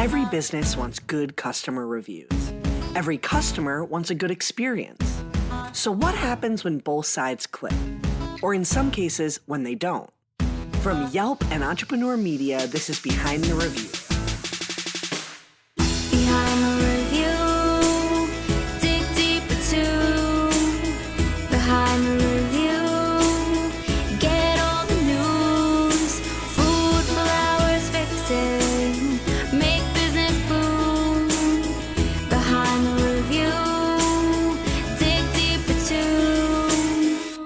Every business wants good customer reviews. Every customer wants a good experience. So what happens when both sides click? Or in some cases, when they don't? From Yelp and Entrepreneur Media, this is Behind the Review. Behind the review, dig deeper too. Behind the review, get all the news. Food, flowers, fixing, make business boom. Behind the review, dig deeper too.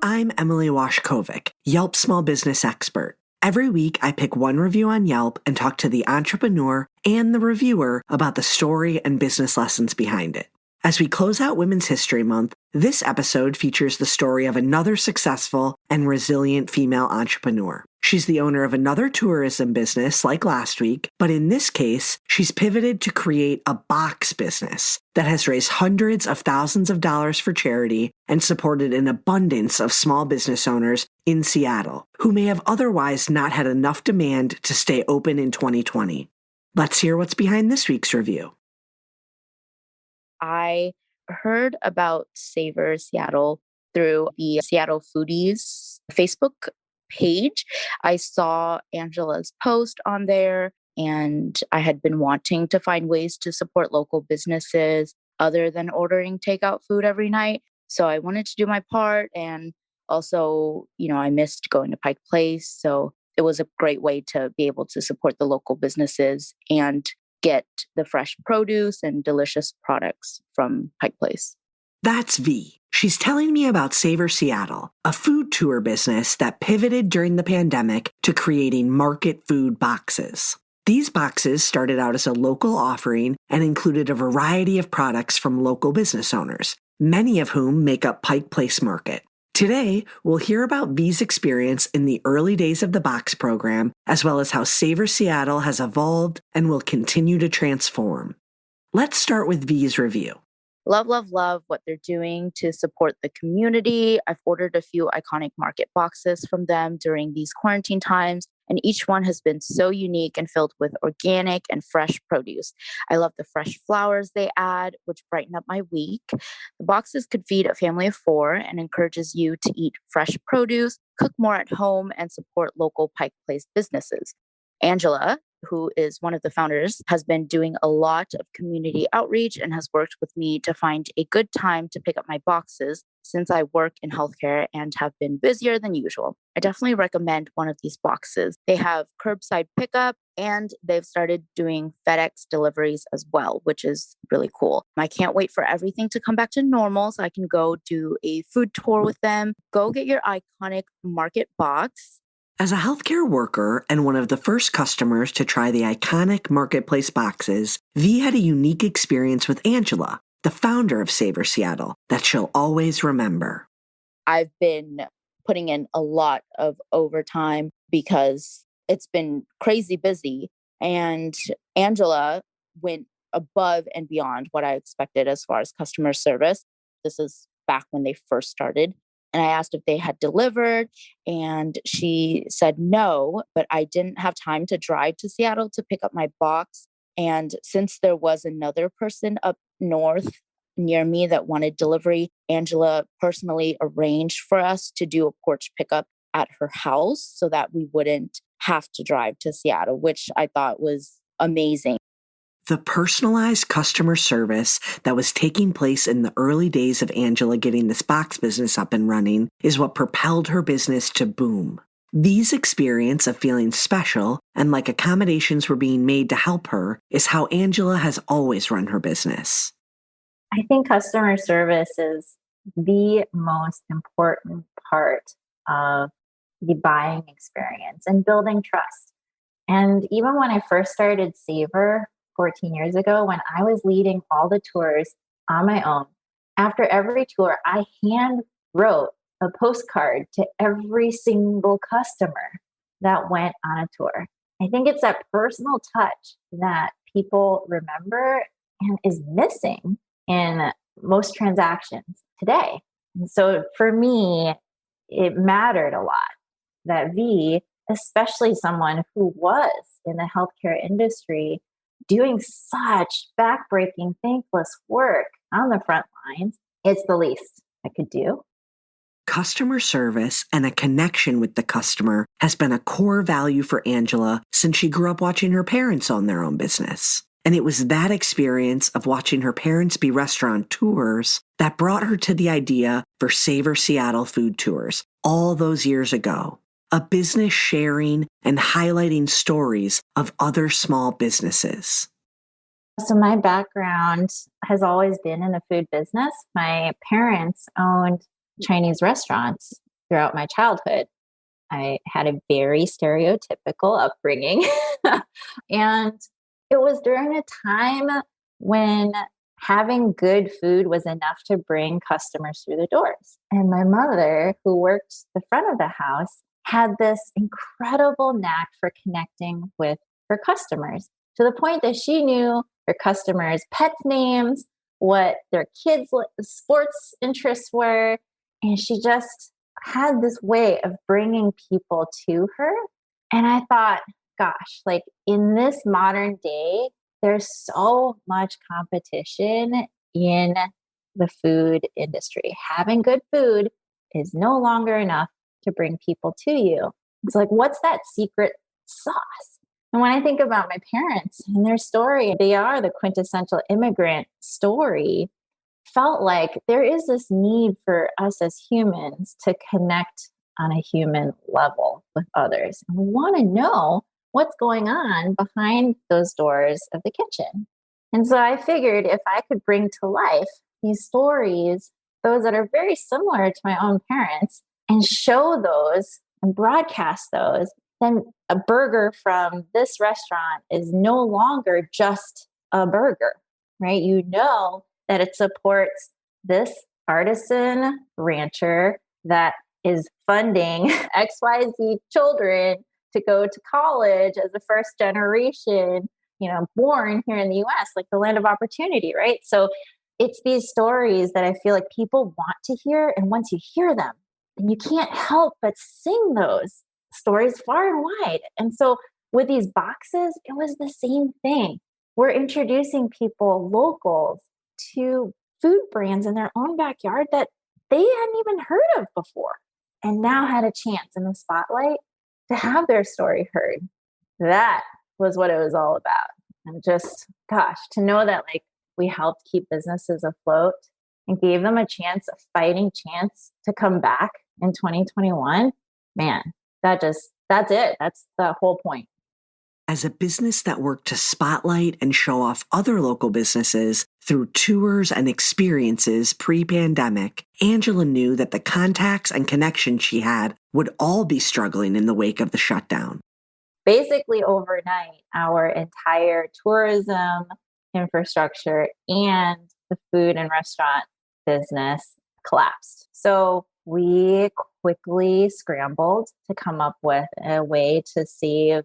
I'm Emily Washkovic, Yelp small business expert. Every week, I pick one review on Yelp and talk to the entrepreneur and the reviewer about the story and business lessons behind it. As we close out Women's History Month, this episode features the story of another successful and resilient female entrepreneur. She's the owner of another tourism business like last week, but in this case, she's pivoted to create a box business that has raised hundreds of thousands of dollars for charity and supported an abundance of small business owners in Seattle who may have otherwise not had enough demand to stay open in 2020. Let's hear what's behind this week's review. I heard about Savor Seattle through the Seattle Foodies Facebook page. I saw Angela's post on there, and I had been wanting to find ways to support local businesses other than ordering takeout food every night. So I wanted to do my part. And also, I missed going to Pike Place. So it was a great way to be able to support the local businesses and get the fresh produce and delicious products from Pike Place. That's V. She's telling me about Savor Seattle, a food tour business that pivoted during the pandemic to creating market food boxes. These boxes started out as a local offering and included a variety of products from local business owners, many of whom make up Pike Place Market. Today, we'll hear about V's experience in the early days of the box program, as well as how Savor Seattle has evolved and will continue to transform. Let's start with V's review. Love, love, love what they're doing to support the community. I've ordered a few iconic market boxes from them during these quarantine times, and each one has been so unique and filled with organic and fresh produce. I love the fresh flowers they add, which brighten up my week. The boxes could feed a family of 4 and encourages you to eat fresh produce, cook more at home, and support local Pike Place businesses. Angela, who is one of the founders, has been doing a lot of community outreach and has worked with me to find a good time to pick up my boxes since I work in healthcare and have been busier than usual. I definitely recommend one of these boxes. They have curbside pickup and they've started doing FedEx deliveries as well, which is really cool. I can't wait for everything to come back to normal so I can go do a food tour with them. Go get your iconic market box. As a healthcare worker and one of the first customers to try the iconic marketplace boxes, V had a unique experience with Angela, the founder of Savor Seattle, that she'll always remember. I've been putting in a lot of overtime because it's been crazy busy. And Angela went above and beyond what I expected as far as customer service. This is back when they first started. And I asked if they had delivered, and she said no, but I didn't have time to drive to Seattle to pick up my box. And since there was another person up north near me that wanted delivery, Angela personally arranged for us to do a porch pickup at her house so that we wouldn't have to drive to Seattle, which I thought was amazing. The personalized customer service that was taking place in the early days of Angela getting this box business up and running is what propelled her business to boom. V's experience of feeling special and like accommodations were being made to help her is how Angela has always run her business. I think customer service is the most important part of the buying experience and building trust. And even when I first started Savor 14 years ago, when I was leading all the tours on my own, after every tour, I hand wrote a postcard to every single customer that went on a tour. I think it's that personal touch that people remember and is missing in most transactions today. And so for me, it mattered a lot that V especially someone who was in the healthcare industry doing such backbreaking, thankless work on the front lines. It's the least I could do. Customer service and a connection with the customer has been a core value for Angela since she grew up watching her parents own their own business. And it was that experience of watching her parents be restaurateurs that brought her to the idea for Savor Seattle food tours all those years ago. A business sharing and highlighting stories of other small businesses. So my background has always been in the food business. My parents owned Chinese restaurants throughout my childhood. I had a very stereotypical upbringing. And it was during a time when having good food was enough to bring customers through the doors. And my mother, who worked the front of the house, had this incredible knack for connecting with her customers to the point that she knew her customers' pets' names, what their kids' sports interests were. And she just had this way of bringing people to her. And I thought, gosh, like in this modern day, there's so much competition in the food industry. Having good food is no longer enough to bring people to you. It's like, what's that secret sauce? And when I think about my parents and their story, they are the quintessential immigrant story. Felt like there is this need for us as humans to connect on a human level with others. And we want to know what's going on behind those doors of the kitchen. And so I figured if I could bring to life these stories, those that are very similar to my own parents, and show those and broadcast those, then a burger from this restaurant is no longer just a burger, right? You know that it supports this artisan rancher that is funding XYZ children to go to college as a first generation, born here in the US, like the land of opportunity, right? So it's these stories that I feel like people want to hear. And once you hear them, then you can't help but sing those stories far and wide. And so with these boxes, it was the same thing. We're introducing people, locals, to food brands in their own backyard that they hadn't even heard of before and now had a chance in the spotlight to have their story heard. That was what it was all about. And just, gosh, to know that like we helped keep businesses afloat and gave them a chance, a fighting chance to come back in 2021, man, that's it. That's the whole point. As a business that worked to spotlight and show off other local businesses through tours and experiences pre-pandemic, Angela knew that the contacts and connections she had would all be struggling in the wake of the shutdown. Basically, overnight, our entire tourism infrastructure and the food and restaurant business collapsed. So we quickly scrambled to come up with a way to save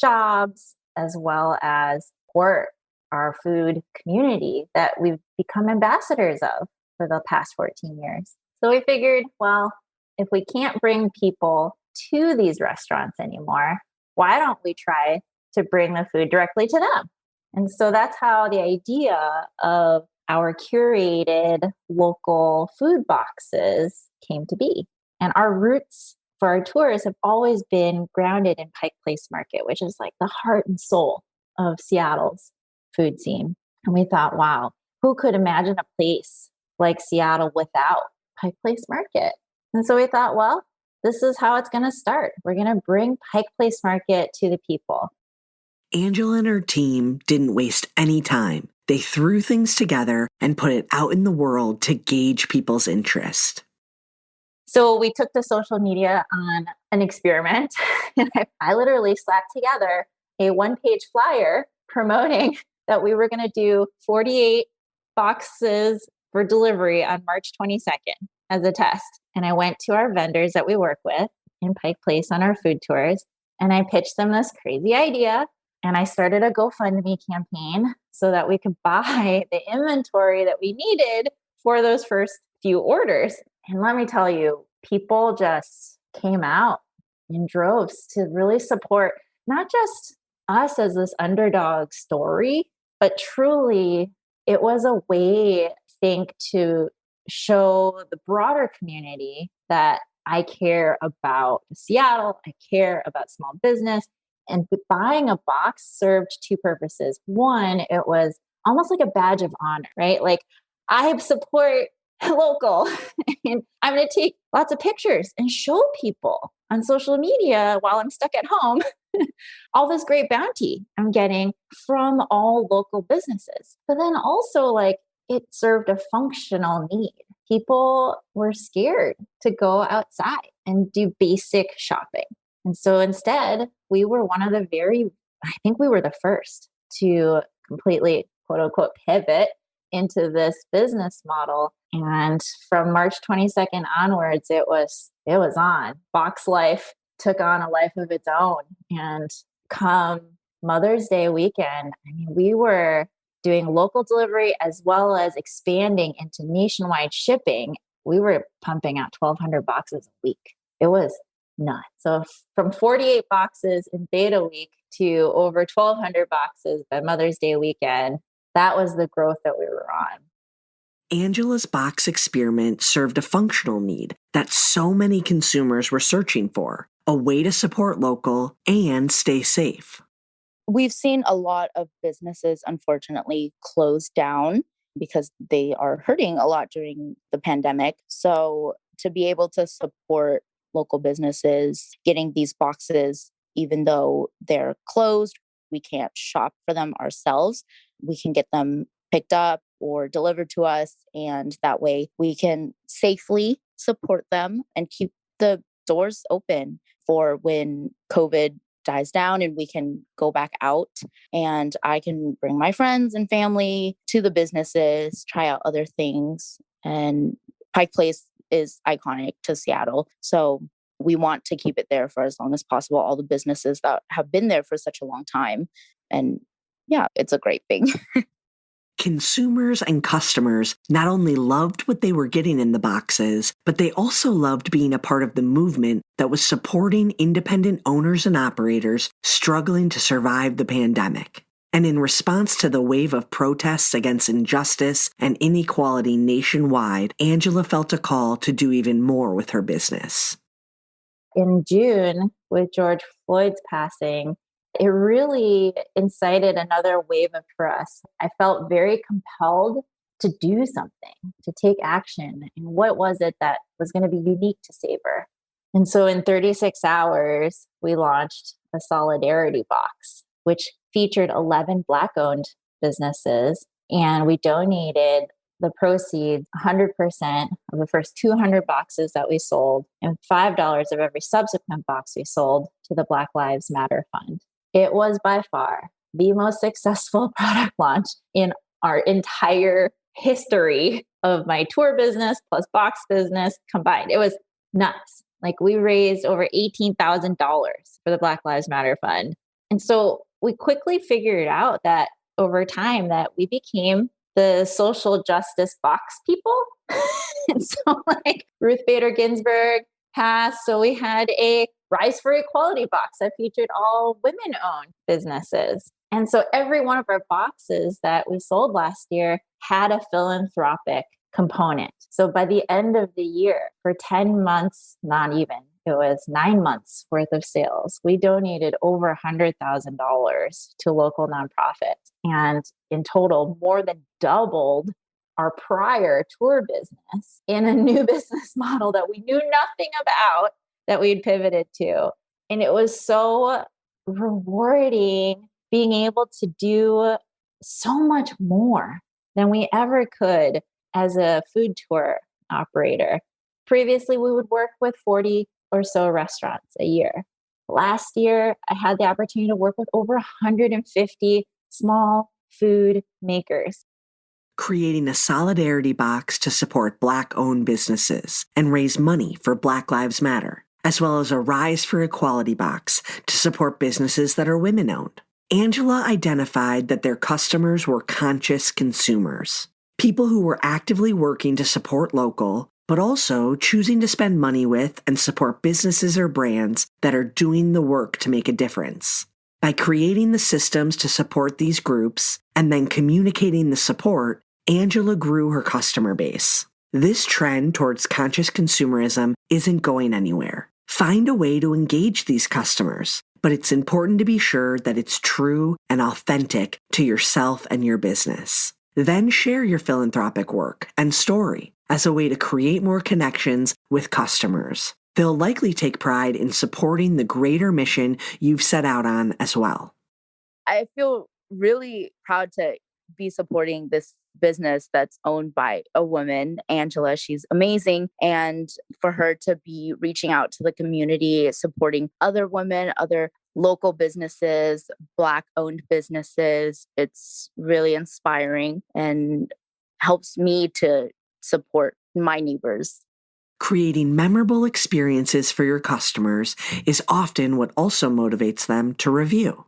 jobs as well as support our food community that we've become ambassadors of for the past 14 years. So we figured, well, if we can't bring people to these restaurants anymore, why don't we try to bring the food directly to them? And so that's how the idea of our curated local food boxes came to be. And our roots for our tours have always been grounded in Pike Place Market, which is like the heart and soul of Seattle's food scene. And we thought, wow, who could imagine a place like Seattle without Pike Place Market? And so we thought, well, this is how it's going to start. We're going to bring Pike Place Market to the people. Angela and her team didn't waste any time. They threw things together and put it out in the world to gauge people's interest. So we took to social media on an experiment. And I literally slapped together a one-page flyer promoting that we were going to do 48 boxes for delivery on March 22nd as a test. And I went to our vendors that we work with in Pike Place on our food tours, and I pitched them this crazy idea. And I started a GoFundMe campaign so that we could buy the inventory that we needed for those first few orders. And let me tell you, people just came out. in droves to really support not just us as this underdog story, but truly it was a way, I think, to show the broader community that I care about Seattle, I care about small business. And buying a box served two purposes. One, it was almost like a badge of honor, right? Like I support local and I'm going to take lots of pictures and show people on social media while I'm stuck at home all this great bounty I'm getting from all local businesses. But then also like it served a functional need. People were scared to go outside and do basic shopping. And so instead, we were one of the I think we were the first to completely, quote unquote, pivot into this business model. And from March 22nd onwards, it was on. Box life took on a life of its own. And come Mother's Day weekend, I mean, we were doing local delivery as well as expanding into nationwide shipping. We were pumping out 1,200 boxes a week. It was nuts. So from 48 boxes in beta week to over 1,200 boxes by Mother's Day weekend, that was the growth that we were on. Angela's box experiment served a functional need that so many consumers were searching for, a way to support local and stay safe. We've seen a lot of businesses, unfortunately, close down because they are hurting a lot during the pandemic. So to be able to support local businesses getting these boxes, even though they're closed, we can't shop for them ourselves. We can get them picked up or delivered to us. And that way we can safely support them and keep the doors open for when COVID dies down and we can go back out and I can bring my friends and family to the businesses, try out other things. And Pike Place is iconic to Seattle. So we want to keep it there for as long as possible. All the businesses that have been there for such a long time. And yeah, it's a great thing. Consumers and customers not only loved what they were getting in the boxes, but they also loved being a part of the movement that was supporting independent owners and operators struggling to survive the pandemic. And in response to the wave of protests against injustice and inequality nationwide, Angela felt a call to do even more with her business. In June, with George Floyd's passing, it really incited another wave for us. I felt very compelled to do something, to take action. And what was it that was going to be unique to Savor? And so in 36 hours, we launched a Solidarity Box, which featured 11 Black-owned businesses. And we donated the proceeds, 100% of the first 200 boxes that we sold and $5 of every subsequent box we sold to the Black Lives Matter Fund. It was by far the most successful product launch in our entire history of my tour business plus box business combined. It was nuts. Like we raised over $18,000 for the Black Lives Matter Fund. And so we quickly figured out that over time that we became the social justice box people. And so like Ruth Bader Ginsburg passed. So we had a Rise for Equality box that featured all women-owned businesses. And so every one of our boxes that we sold last year had a philanthropic component. So by the end of the year, for 10 months, not even, it was 9 months worth of sales, we donated over $100,000 to local nonprofits. And in total, more than doubled our prior tour business in a new business model that we knew nothing about that we'd pivoted to. And it was so rewarding being able to do so much more than we ever could as a food tour operator. Previously, we would work with 40 or so restaurants a year. Last year, I had the opportunity to work with over 150 small food makers. Creating a solidarity box to support Black-owned businesses and raise money for Black Lives Matter, as well as a Rise for Equality box to support businesses that are women-owned. Angela identified that their customers were conscious consumers, people who were actively working to support local, but also choosing to spend money with and support businesses or brands that are doing the work to make a difference. By creating the systems to support these groups and then communicating the support, Angela grew her customer base. This trend towards conscious consumerism isn't going anywhere. Find a way to engage these customers, but it's important to be sure that it's true and authentic to yourself and your business. Then share your philanthropic work and story as a way to create more connections with customers. They'll likely take pride in supporting the greater mission you've set out on as well. I feel really proud to be supporting this business that's owned by a woman, Angela. She's amazing. And for her to be reaching out to the community, supporting other women, other local businesses, Black-owned businesses, it's really inspiring and helps me to support my neighbors. Creating memorable experiences for your customers is often what also motivates them to review.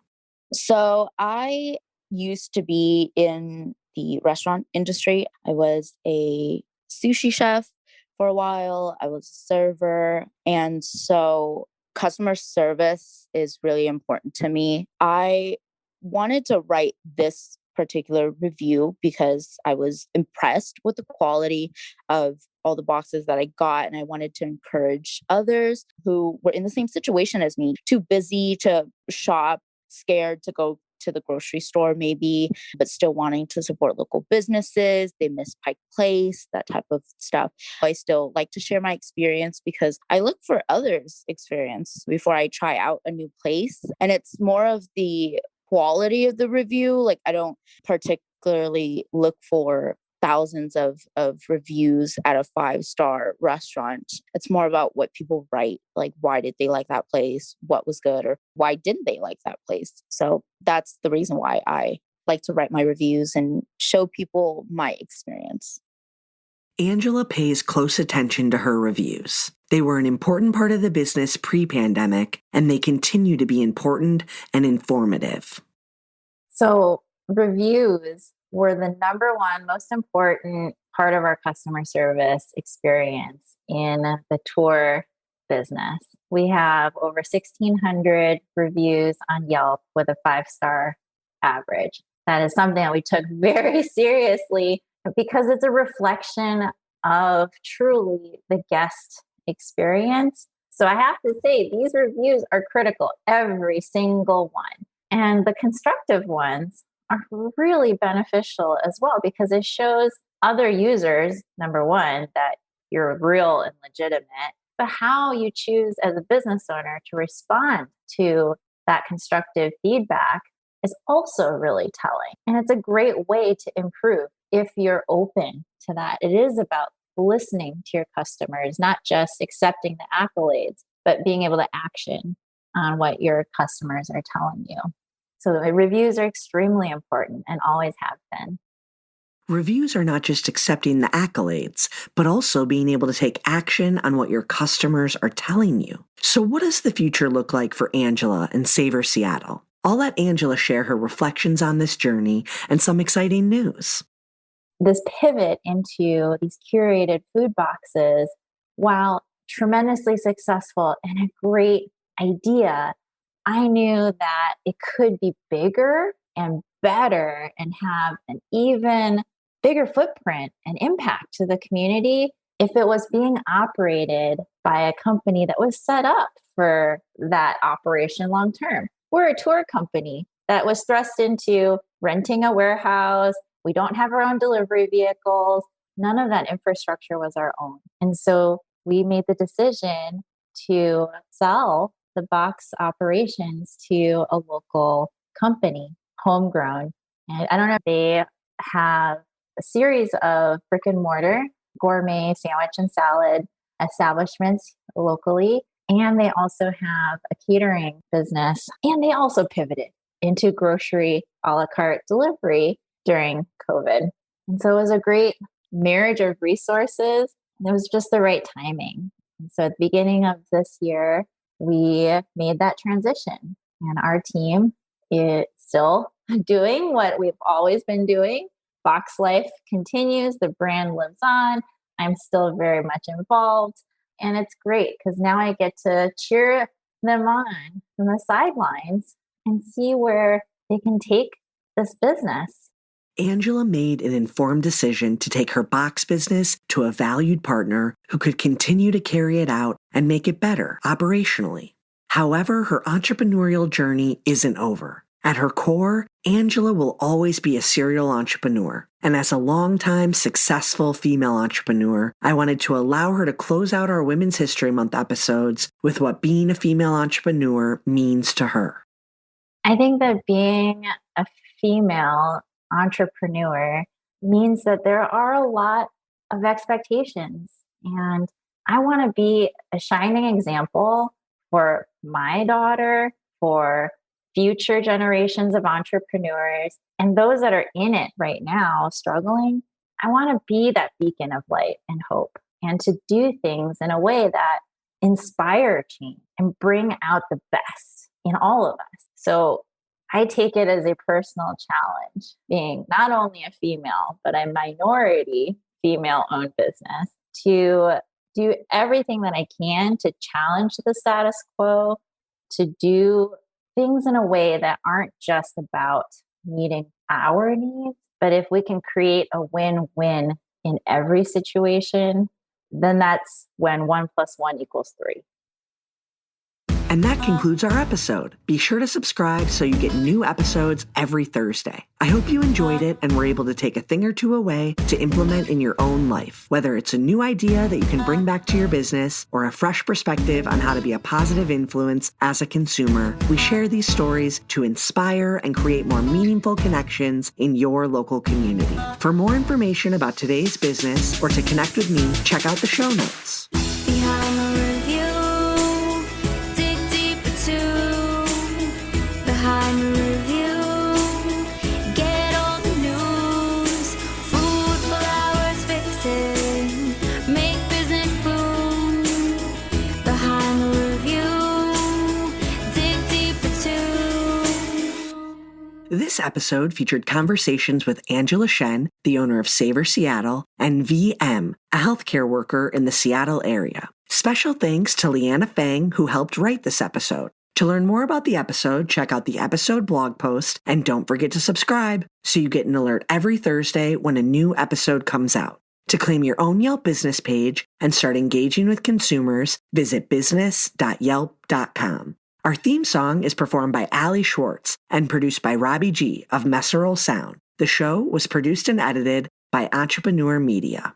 So I used to be in the restaurant industry. I was a sushi chef for a while. I was a server. And so customer service is really important to me. I wanted to write this particular review because I was impressed with the quality of all the boxes that I got. And I wanted to encourage others who were in the same situation as me, too busy to shop, scared to go to the grocery store maybe, but still wanting to support local businesses. They miss Pike Place, that type of stuff. I still like to share my experience because I look for others' experience before I try out a new place. And it's more of the quality of the review. Like I don't particularly look for thousands of reviews at a 5-star restaurant. It's more about what people write, like why did they like that place, what was good, or why didn't they like that place. So that's the reason why I like to write my reviews and show people my experience. Angela pays close attention to her reviews. They were an important part of the business pre-pandemic, and they continue to be important and informative. So reviews were the number one most important part of our customer service experience in the tour business. We have over 1,600 reviews on Yelp with a 5-star average. That is something that we took very seriously because it's a reflection of truly the guest experience. So I have to say, these reviews are critical, every single one. And the constructive ones are really beneficial as well because it shows other users, number one, that you're real and legitimate, but how you choose as a business owner to respond to that constructive feedback is also really telling. And it's a great way to improve if you're open to that. It is about listening to your customers, not just accepting the accolades, but being able to action on what your customers are telling you. So the reviews are extremely important and always have been. Reviews are not just accepting the accolades, but also being able to take action on what your customers are telling you. So what does the future look like for Angela and Savor Seattle? I'll let Angela share her reflections on this journey and some exciting news. This pivot into these curated food boxes, while tremendously successful and a great idea, I knew that it could be bigger and better and have an even bigger footprint and impact to the community if it was being operated by a company that was set up for that operation long term. We're a tour company that was thrust into renting a warehouse. We don't have our own delivery vehicles. None of that infrastructure was our own. And so we made the decision to sell the box operations to a local company, homegrown. And I don't know if they have a series of brick and mortar gourmet sandwich and salad establishments locally. And they also have a catering business. And they also pivoted into grocery a la carte delivery during COVID. And so it was a great marriage of resources. And it was just the right timing. And so at the beginning of this year, we made that transition. And our team is still doing what we've always been doing. Box life continues. The brand lives on. I'm still very much involved. And it's great because now I get to cheer them on from the sidelines and see where they can take this business. Angela made an informed decision to take her box business to a valued partner who could continue to carry it out and make it better operationally. However, her entrepreneurial journey isn't over. At her core, Angela will always be a serial entrepreneur. And as a longtime successful female entrepreneur, I wanted to allow her to close out our Women's History Month episodes with what being a female entrepreneur means to her. I think that being a female entrepreneur means that there are a lot of expectations. And I want to be a shining example for my daughter, for future generations of entrepreneurs, and those that are in it right now struggling. I want to be that beacon of light and hope and to do things in a way that inspire change and bring out the best in all of us. So I take it as a personal challenge, being not only a female, but a minority female-owned business, to do everything that I can to challenge the status quo, to do things in a way that aren't just about meeting our needs, but if we can create a win-win in every situation, then that's when 1 + 1 = 3. And that concludes our episode. Be sure to subscribe so you get new episodes every Thursday. I hope you enjoyed it and were able to take a thing or two away to implement in your own life. Whether it's a new idea that you can bring back to your business or a fresh perspective on how to be a positive influence as a consumer, we share these stories to inspire and create more meaningful connections in your local community. For more information about today's business or to connect with me, check out the show notes. Behind the review, dig deeper too. Behind the review, get all the news. Food, flowers, fixing, make business boom. Behind the review, dig deeper too. This episode featured conversations with Angela Shen, the owner of Savor Seattle, and VM, a healthcare worker in the Seattle area. Special thanks to Leanna Fang, who helped write this episode. To learn more about the episode, check out the episode blog post, and don't forget to subscribe so you get an alert every Thursday when a new episode comes out. To claim your own Yelp business page and start engaging with consumers, visit business.yelp.com. Our theme song is performed by Ali Schwartz and produced by Robbie G of Messerol Sound. The show was produced and edited by Entrepreneur Media.